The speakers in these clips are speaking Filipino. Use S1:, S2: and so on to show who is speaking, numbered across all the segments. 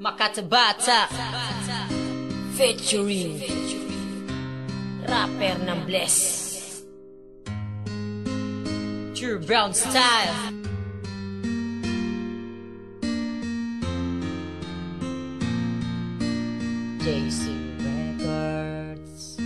S1: Makatabata featuring rapper ng Bless, True Brown Style. JC Records.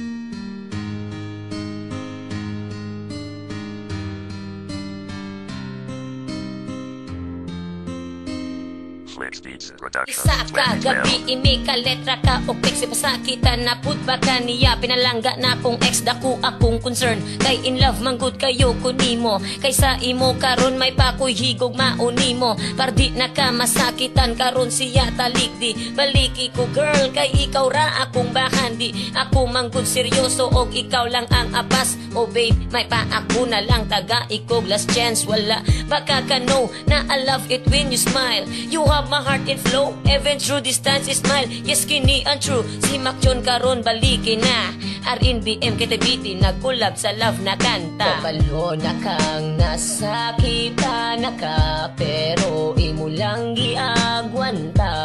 S1: Isa ka gabi ini ka letra ka o piksi pasakitan na pud baka niya pinalangga na kung ex dako akong concern kay in love man good kayo kunimo kaysa imo karon may pakoy higog maunimo pardi na ka masakitan karon siya talikdi baliki ko girl kay ikaw ra akong bahandi ako man good seryoso og ikaw lang ang apas oh babe may pa ako na lang taga ikog last chance wala baka ka know na I love it when you smile you have my heart in flow even through distance smile yes kini ang true si Macjon karon baliki na RNBM KTBT nagkulab sa love na kanta kabalo na kang nasakita na ka pero imo lang giagwanta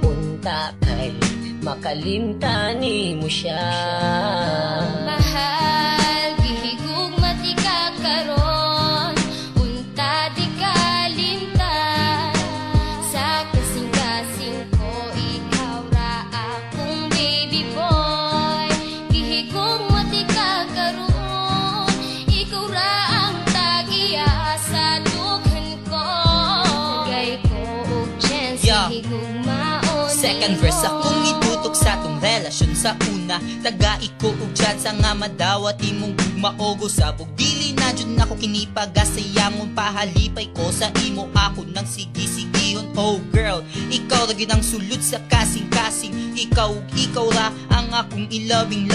S1: unta kay makalimtan mo siya
S2: mahal gihigug mati ka karon unta di kalimtan sa kasing-kasing ko ikaw ra akong baby boy gihigug mati ka karon ikaw ra ang tagiya sa dughan ko gay ko og chance gihigug maon
S3: second verse akong itutok sa tong relasyon sa una taga iko og dyan sa nga madawat imong gugmaogo sabog dili na dyan ako kinipagasayamon pahalipay ko sa imo ako nang sige-sigihon oh girl ikaw ra gyud ang sulod sa kasing-kasing ikaw ra ang akong i-loving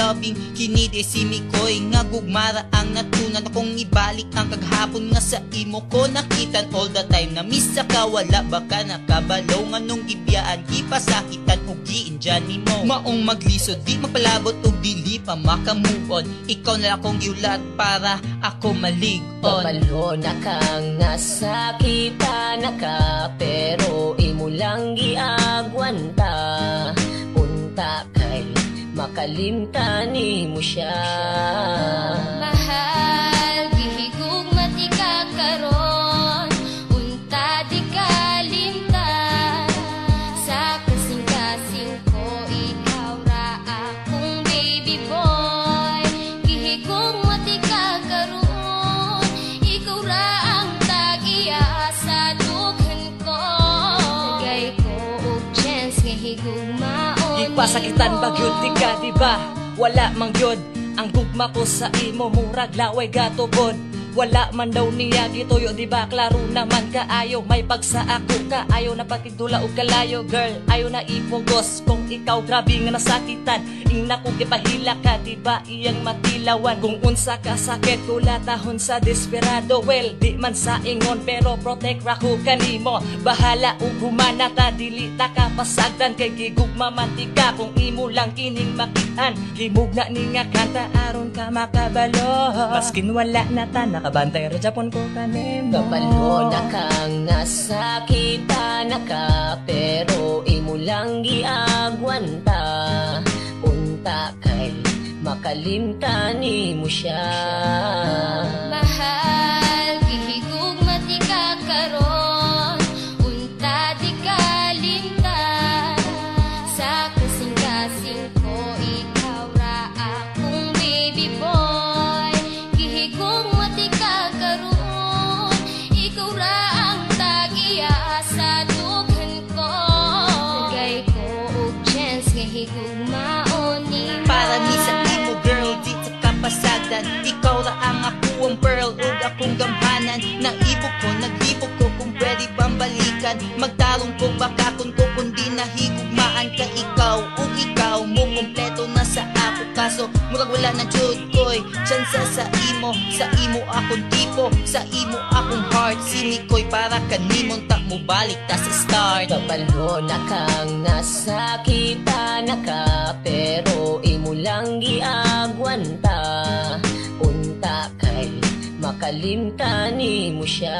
S3: kini de si Mikoy nga gugmara ang natunan akong ibalik ang kaghapon nga sa imo ko nakitan all the time na miss ka wala baka nakabalaw nga nung ibiyaan ipasakitan og giinjan nimo maong maglisod di mapalabot og dili pa makamuon ikaw na akong giulat para ako malig-on
S1: kabalo na kang nasakita na ka pero imo lang giagwanta unta kay makalimtan mo siya
S2: mahal gihigug mati ka karon unta di kalimtan sa kasing-kasing ko ikaw ra akong baby boy gihigug mati ka karon ikaw ra ang tagiya sa dughan ko gay ko og chance gihigug maon
S4: ipasakitan bagyod di ka diba wala mang gyud ang gugma ko sa imo murag laway gatubod wala man daw niya gituyo diba klaro naman kaayo may pagsa ako kaayo na patigdula og kalayo girl ayo na ipugos kung ikaw grabe nga nasakitan ingna ko gipahila ka diba iyang matilawan kung unsa ka sakit kulatahon sa desperado well di man sa ingon pero protect ra ko kanimo bahala ug humana ta dili ta ka pasagdan kay gigugma man ti ka kung imo lang kining makitan himugna ni nga kanta aron ka makabalo maskin wala na ta nakabantay ra Japon ko kanimo
S1: kabalo na kang nasakita na ka pero imo lang giagwanta unta kay makalimtan mo siya
S2: mahal gihigug mati ka karon unta di kalimtan sa kasing-kasing ko ikaw ra akong baby boy gihigug mati ka karon ikaw ra ang tagiya sa dughan ko gay ko og chance gihigug maon nimo
S3: para ni sa imo girl di sa kapasagdan ikaw ra ang ako ang pearl ug akong gamhanan naibog ko naglibog ko kung pwede bang balikan magtarong ko baka kun ko kundi nahigugmaan ka ikaw ug ikaw mo kompleto na sa ako kaso murag wala na jud koy chance sa imo akong tipo sa imo akong heart sinikoy para kanimon ta mo balik ta sa start
S1: kabalo na kang nasakita na ka pero imo lang giagwanta unta kay makalimtan mo siya